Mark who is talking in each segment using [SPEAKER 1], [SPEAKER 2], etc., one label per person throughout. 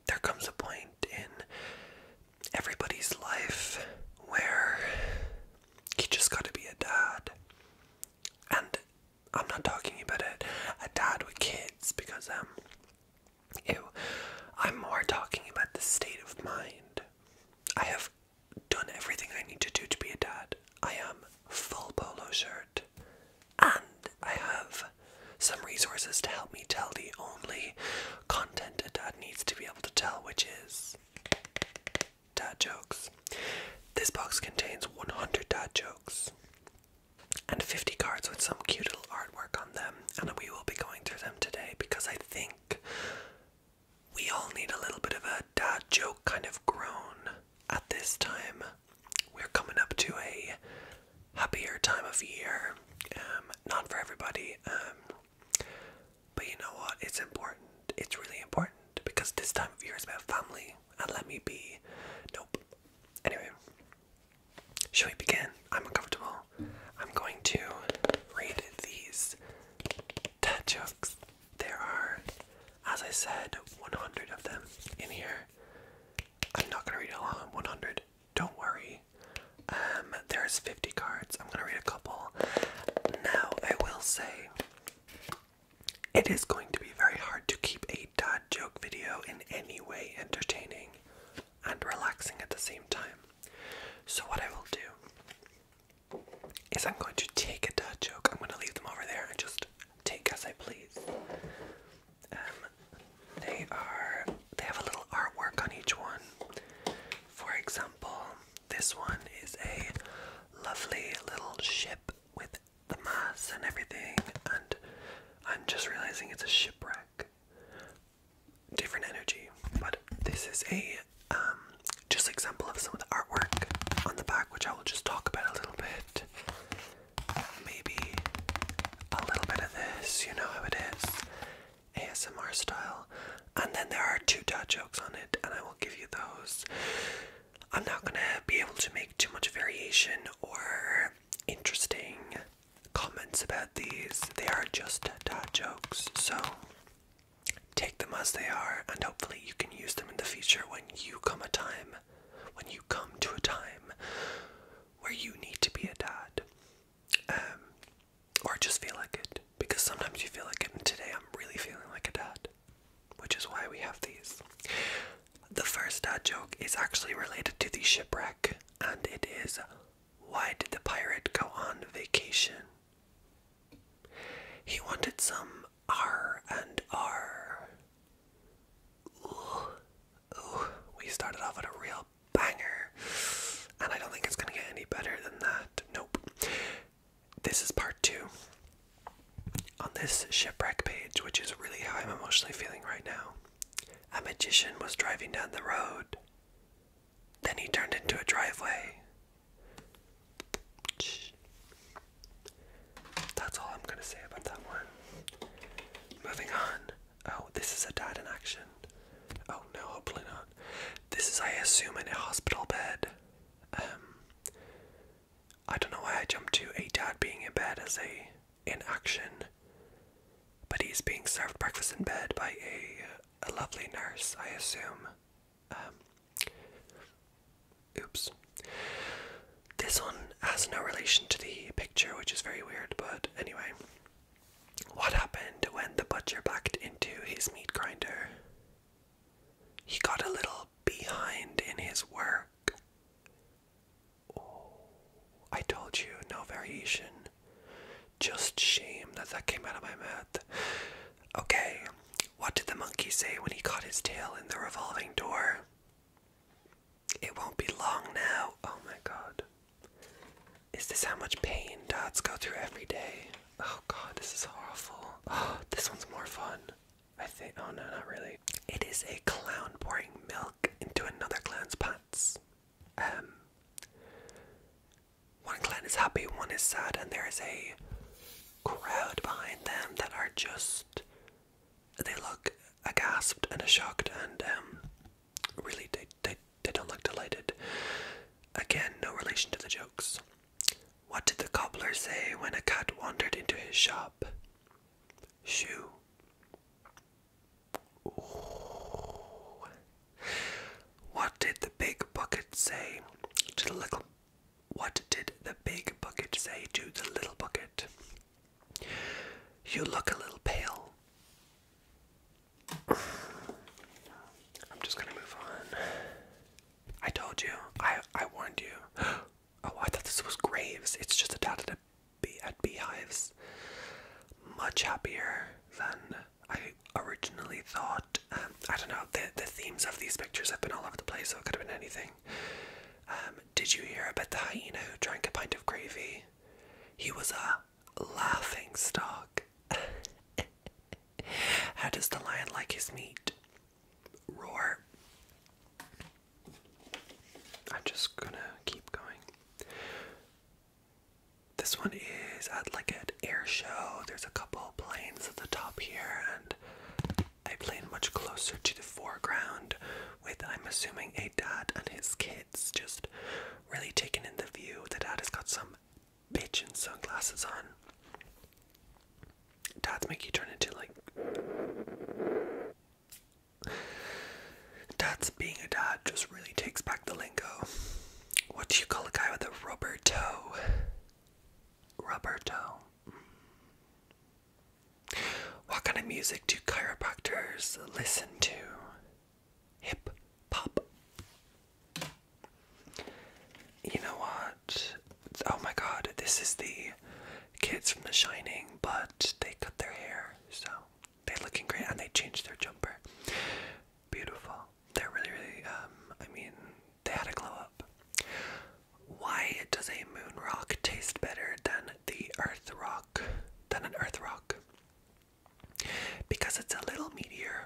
[SPEAKER 1] there comes a point in everybody's life where you just gotta be a dad. And I'm not talking about a dad with kids, because ew. I'm more talking about the state of mind. I have done everything I need to do to be a dad. I am full polo shirt, and I have some resources to help me tell the only content a dad needs to be able to tell, which is dad jokes. This box contains 100 dad jokes and 50 cards with some cute little artwork on them, and we will be going through them today because I think we all need a little bit of a dad joke kind of groan at this time. We're coming up to a happier time of year, not for everybody, but you know what, it's important, it's really important, because this time of year is about family, and let me be, nope. Anyway, shall we begin? I'm uncomfortable. I'm going to read these dad jokes. There are, as I said, 100 of them in here. I'm not going to read all 100, don't worry. There's 50 cards. I'm going to read a couple. Now, I will say, it is going to be very hard to keep a dad joke video in any way entertaining and relaxing at the same time. So what I will do is I'm going to take a dad joke. I'm going to leave them over there and just take as I please. They have a little artwork on each one. For example, this one is a lovely little ship with the masts and everything, and I'm just realizing it's a shipwreck. Different energy, but this is a just example of some of the artwork on the back, which I will just talk about a little bit. Maybe a little bit of this, you know how it is, ASMR style. And then there are 2 dad jokes on it, and I will give you those. I'm not gonna be able to make too much variation or interesting comments about these. They are just dad jokes, so take them as they are, and hopefully you can use them in the future when you come to a time where you need to be a dad, or just feel like it, because sometimes you feel like it, and today I'm really feeling like a dad, which is why we have these. The first dad joke is actually related to the shipwreck, and it is, why did the pirate go on vacation? He wanted some R&R. Ooh, we started off with a real banger, and I don't think it's gonna get any better than that. Nope. This is part 2 on this shipwreck page, which is really how I'm emotionally feeling right now. A magician was driving down the road. Then he turned into a driveway. That's all I'm gonna say about that one. Moving on. Oh, this is a dad in action. Oh no, hopefully not. This is, I assume, in a hospital bed. I don't know why I jumped to a dad being in bed as in action, but he's being served breakfast in bed by a lovely nurse, I assume. Oops. This one has no relation to the picture, which is very weird, but anyway. What happened when the butcher backed into his meat grinder? He got a little behind in his work. Oh, I told you, no variation. Just shame that came out of my mouth. Okay, what did the monkey say when he caught his tail in the revolving door? It won't be long now. Oh my god. Is this how much pain dads go through every day? Oh god, this is awful. Oh, this one's more fun, I think. Oh no, not really. It is a clown pouring milk into another clown's pants. One clown is happy, one is sad, and there is a crowd behind them that are just, they look aghast and shocked, and really they don't look delighted. Again, no relation to the jokes. What did the cobbler say when a cat wandered into his shop? Shoo. Ooh. thought, I don't know, the themes of these pictures have been all over the place, so it could have been anything. Did you hear about the hyena who drank a pint of gravy? He was a laughing stock. How does the lion like his meat? Roar. I'm just gonna keep going. This one is at like an air show. There's a couple planes at the top here, and a plane much closer to the foreground with, I'm assuming, a dad and his kids just really taking in the view. The dad has got some bitchin' sunglasses on. Dads make you turn into like... Dad's being a dad just really takes back the lingo. What do you call a guy with a rubber toe? Rubber toe. What kind of music do chiropractors listen to? Hip hop. You know what? Oh my god, this is the kids from The Shining, but they cut their hair, so they're looking great, and they changed their jumper. Beautiful. They're really, I mean, they had a glow up. Why does a moon rock taste better than the earth rock? Than an earth rock? Because it's a little meteor.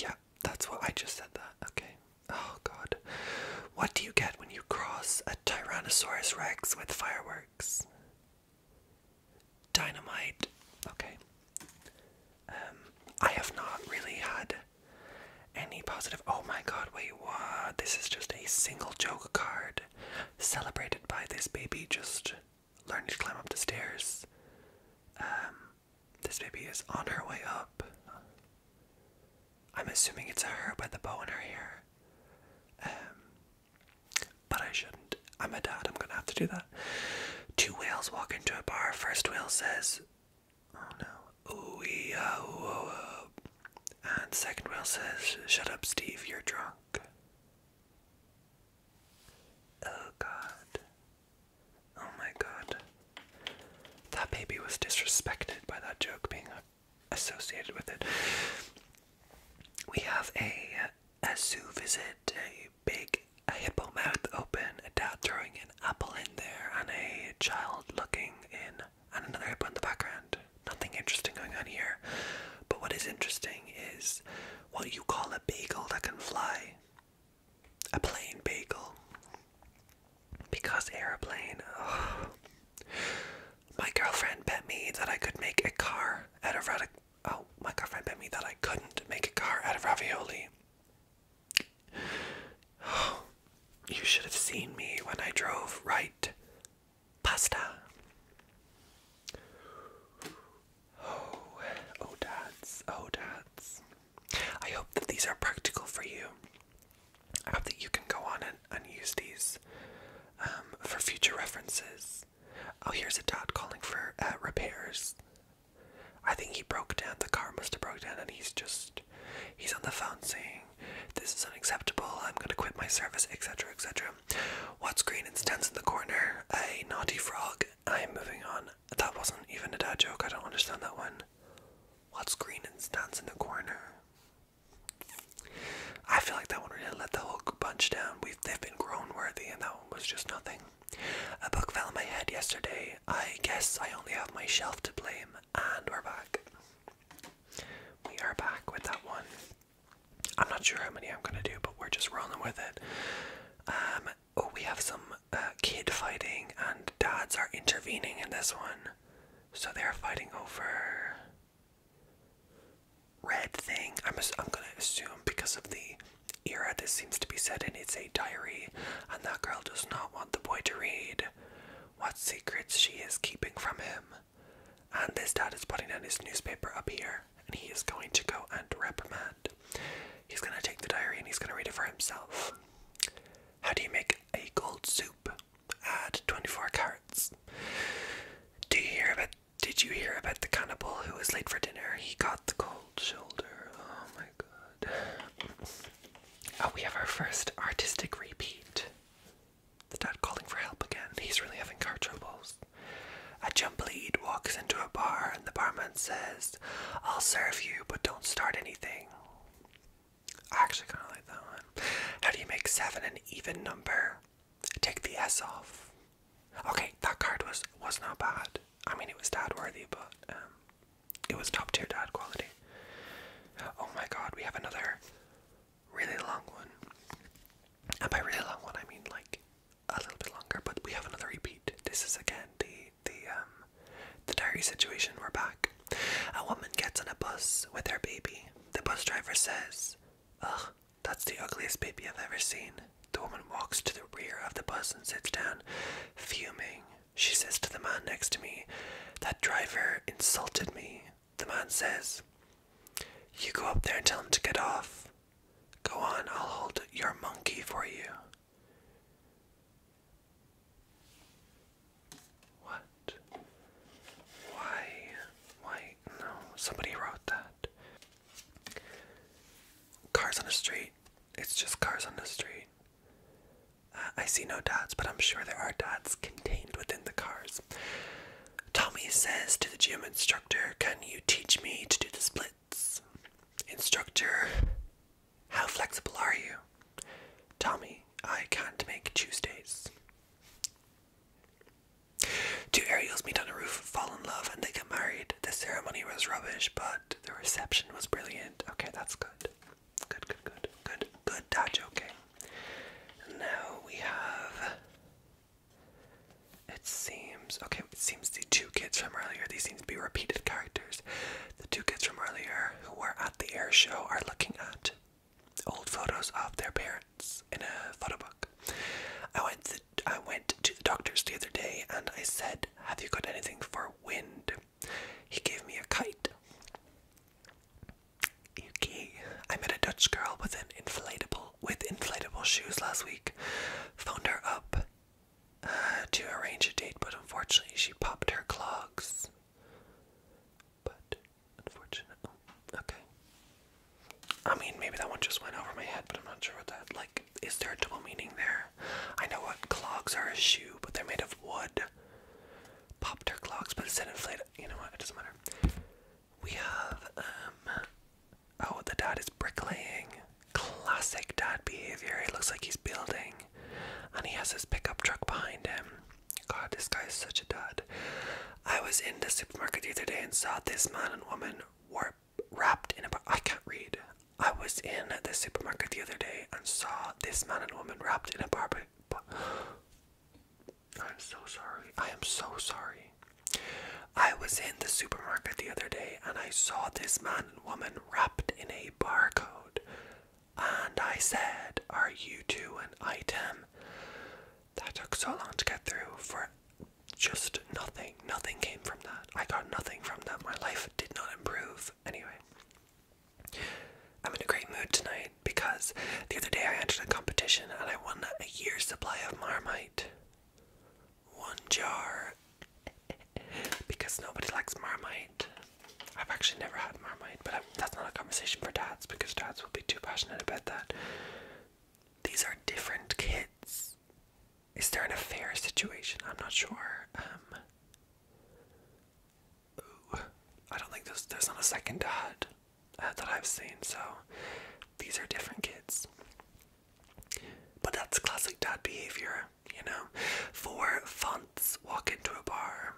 [SPEAKER 1] Yeah, that's what I just said that. Okay. Oh god. What do you get when you cross a Tyrannosaurus Rex with fireworks? Dynamite. Okay. I have not really had any positive. Oh my god, wait, what? This is just a single joke card celebrated by this baby just learning to climb up the stairs. This baby is on her way up. I'm assuming it's a her by the bow in her hair. But I shouldn't. I'm a dad, I'm gonna have to do that. Two whales walk into a bar. First whale says, oh no, ooh, yeah, ooh, and second whale says, shut up, Steve, you're drunk. Oh god. Oh my god. That baby was disrespected by that joke being associated with it. We have a zoo visit, a hippo mouth open, a dad throwing an apple in there, and a child looking in, and another hippo in the background. Nothing interesting going on here. But what is interesting is what you call a bagel that can fly. A plain bagel. Because airplane. Oh. My girlfriend bet me that I could make a car out of my girlfriend bet me that I couldn't make a car out of ravioli. Oh, you should have seen me when I drove right. Pasta. Oh dads, oh dads. I hope that these are practical for you. I hope that you can go on and use these for future references. Oh, here's a dad calling for repairs. I think he broke down, the car must have broke down, and he's on the phone saying, this is unacceptable, I'm gonna quit my service, etc, etc. What's green and stands in the corner? A naughty frog. I'm moving on. That wasn't even a dad joke, I don't understand that one. What's green and stands in the corner? I feel like that one really let the whole bunch down. They've been grown worthy, and that one was just nothing. A book fell on my head yesterday. I guess I only have my shelf to blame, and we're back. We are back with that one. I'm not sure how many I'm gonna do, but we're just rolling with it. Oh, we have some kid fighting, and dads are intervening in this one. So they're fighting over red thing. I'm gonna assume because of the era this seems to be set in, it's a diary, and that girl does not want the boy to read what secrets she is keeping from him. And this dad is putting down his newspaper up here, and he is going to go and reprimand. He's going to take the diary and he's going to read it for himself. How do you make a gold soup? Add 24 carats. Did you hear about the cannibal who was late for dinner? He got the cold shoulder. Oh my god. Oh, we have our first artistic repeat. The dad calling for help again. He's really having car troubles. A jump lead walks into a bar and the barman says, says, I'll serve you, but don't start anything. I actually kind of like that one. How do you make 7 an even number? Take the S off. Okay, that card was not bad. I mean, it was dad worthy, but it was top tier dad quality. Oh my god, we have another really long one. And by really long one, I mean like a little bit longer, but we have another repeat. This is again the diary situation. We're back. A woman gets on a bus with her baby. The bus driver says, "Ugh, that's the ugliest baby I've ever seen." The woman walks to the rear of the bus and sits down, fuming. She says to the man next to me, "That driver insulted me." The man says, "You go up there and tell him to get off." "Go on, I'll hold your monkey for you." What? Why? No, somebody wrote that. Cars on the street. It's just cars on the street. I see no dads, but I'm sure there are dads contained within the cars. Tommy says to the gym instructor, "Can you teach me to do the splits?" Instructor, "How flexible are you?" Tommy, "I can't make Tuesdays." Two Ariels meet on a roof, fall in love, and they get married. The ceremony was rubbish, but the reception was brilliant. Okay, that's good. Good dad joking. Now we have, it seems the two kids from earlier, these seem to be repeated characters. The two kids from earlier who were at the air show are looking at old photos of their parents in a photo book. I went to the doctor's the other day and I said, "Have you got anything for wind?" He gave me a kite. Yuki. I met a Dutch girl with inflatable shoes last week. Phoned her up to arrange a date, but unfortunately she popped her clogs. Okay. I mean, maybe that one just went over my head, but I'm not sure what that, like, is there a double meaning there? I know what clogs are, a shoe, but they're made of wood. Popped her clogs, but it said inflated. You know what, it doesn't matter. We have, oh, the dad is bricklaying. Classic dad behavior. He looks like he's building, and he has his pickup truck behind him. God, this guy is such a dad. I was in the supermarket the other day and saw this man and woman were wrapped in a I can't read. I was in the supermarket the other day and saw this man and woman wrapped in a barbecue. I'm so sorry. I am so sorry. I was in the supermarket the other day and I saw this man and woman wrapped in a barcode. And I said, "Are you two an item?" That took so long to get through for just nothing. Nothing came from that. I got nothing from that. My life did not improve. Anyway, I'm in a great mood tonight because the other day I entered a competition and I won a year's supply of Marmite. 1 jar. Because nobody likes Marmite. I've actually never had Marmite, but that's not a conversation for dads because dads will be too passionate about that. These are different kids. Is there an affair situation? I'm not sure. I don't think there's not a second dad that I've seen, so these are different kids. But that's classic dad behavior, you know. 4 fonts walk into a bar.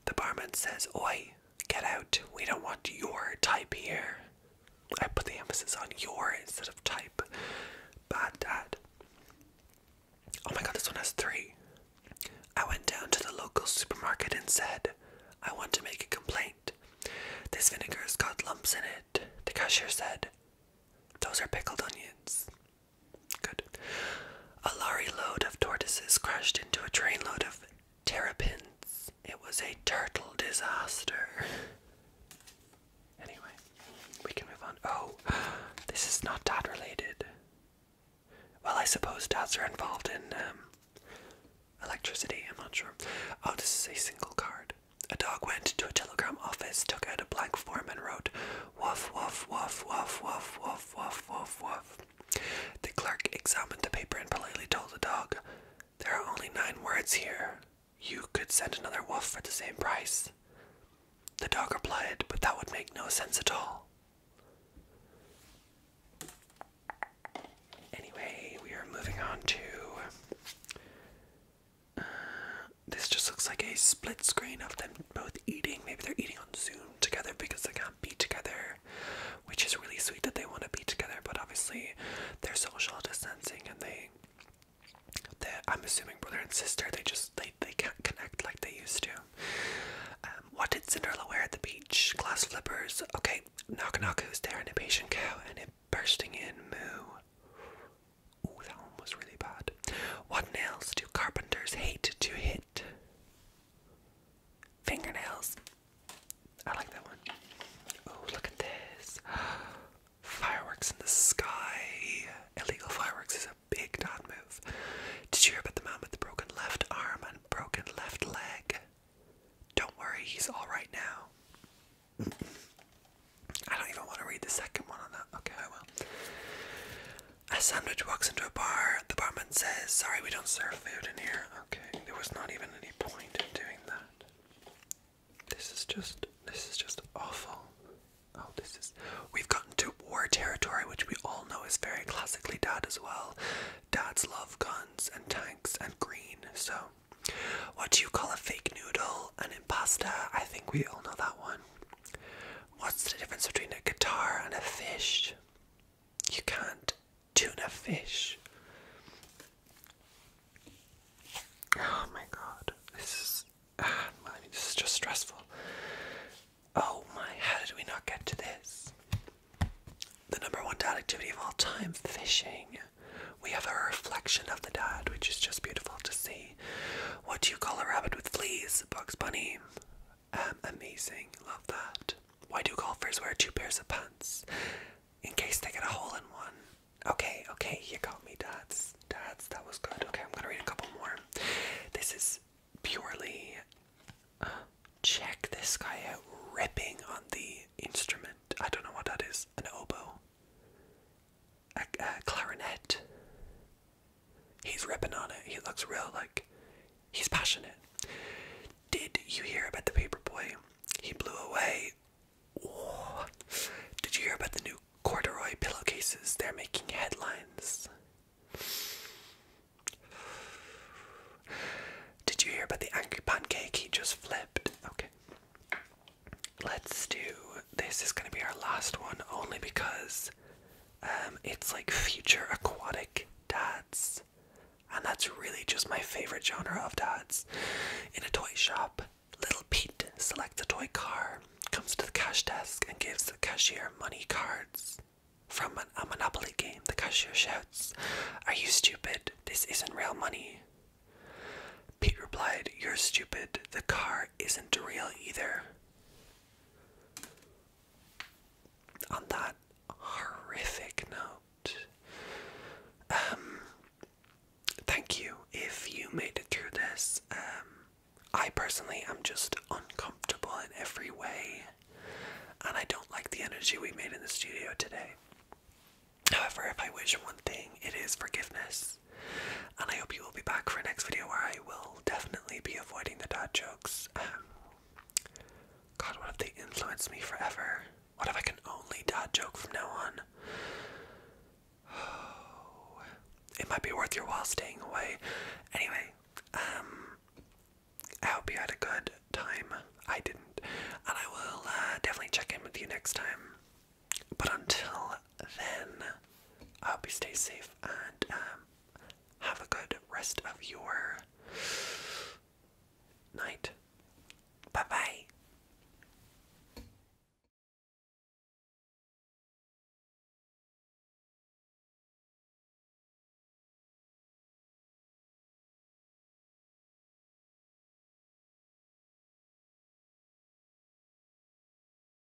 [SPEAKER 1] The barman says, "Oi, get out. We don't want your type here." I put the emphasis on your instead of type. Bad dad. Oh my god, this one has 3. I went down to the local supermarket and said, "I want to make a complaint. This vinegar's got lumps in it." The cashier said, "Those are pickled onions." Good. A lorry load of tortoises crashed into a trainload of terrapins. It was a turtle disaster. Anyway, we can move on. Oh, this is not dad related. Well, I suppose dads are involved in electricity, I'm not sure. Oh, this is a single card. A dog went to a telegram office, took out a blank form and wrote, "Woof, woof, woof, woof, woof, woof, woof, woof, woof." The clerk examined the paper and politely told the dog, "There are only 9 words here. You could send another woof for the same price." The dog replied, it, but that would make no sense at all. Anyway, we are moving on to... this just looks like a split screen of them both eating. Maybe they're eating on Zoom together because they can't be together, which is really sweet that they want to be together, but obviously they're social distancing and I'm assuming brother and sister, they can't connect like they used to. What did Cinderella wear at the beach? Glass flippers. Okay, knock knock, who's there? An impatient cow and a bursting in moo. Ooh, that one was really bad. What nails do carpenters hate to hit? Fingernails. I like that one. Oh, look at this. Fireworks in the sky. Illegal fireworks is a big dad move. Did you hear about the man with the broken left arm and broken left leg? Don't worry, he's alright now. I don't even want to read the second one on that. Okay, I will. A sandwich walks into a bar. The barman says, sorry, we don't serve food in here. Okay, there was not even any point in doing that. This is just awful. Oh, we've gotten to war territory, which we all know is very classically dad as well. Dads love guns and tanks and green, so. What do you call a fake noodle? An impasta? I think we all know that one. What's the difference between a guitar and a fish? You can't tune a fish. Oh my god, this is just stressful. Oh my, how did we not get to this? The #1 dad activity of all time, fishing. We have a reflection of the dad, which is just beautiful to see. What do you call a rabbit with fleas? Bugs Bunny. Amazing, love that. Why do golfers wear 2 pairs of pants? In case they get a hole in one. Okay, you got me, dads. That was good. Okay, I'm gonna read a couple more. This is purely... check this guy out, ripping on the instrument. I don't know what that is. An oboe. A clarinet. He's ripping on it. He looks real, like, he's passionate. Did you hear about the paper boy? He blew away. Oh. Did you hear about the new corduroy pillowcases? They're making headlines. Did you hear about the angry pancake? He just flipped. Okay. Let's do... this is going to be our last one, only because it's like future aquatic dads. And that's really just my favorite genre of dads. In a toy shop, little Pete selects a toy car, comes to the cash desk and gives the cashier money cards. From a Monopoly game, the cashier shouts, "Are you stupid? This isn't real money." Pete replied, "You're stupid. The car isn't real either." On that horrific note, thank you if you made it through this. I personally am just uncomfortable in every way, and I don't like the energy we made in the studio today. However, if I wish one thing, it is forgiveness. And I hope you will be back for a next video where I will definitely be avoiding the dad jokes. God, what if they influence me forever? What if I can only dad joke from now on? Oh, it might be worth your while staying away. Anyway, I hope you had a good time. I didn't. And I will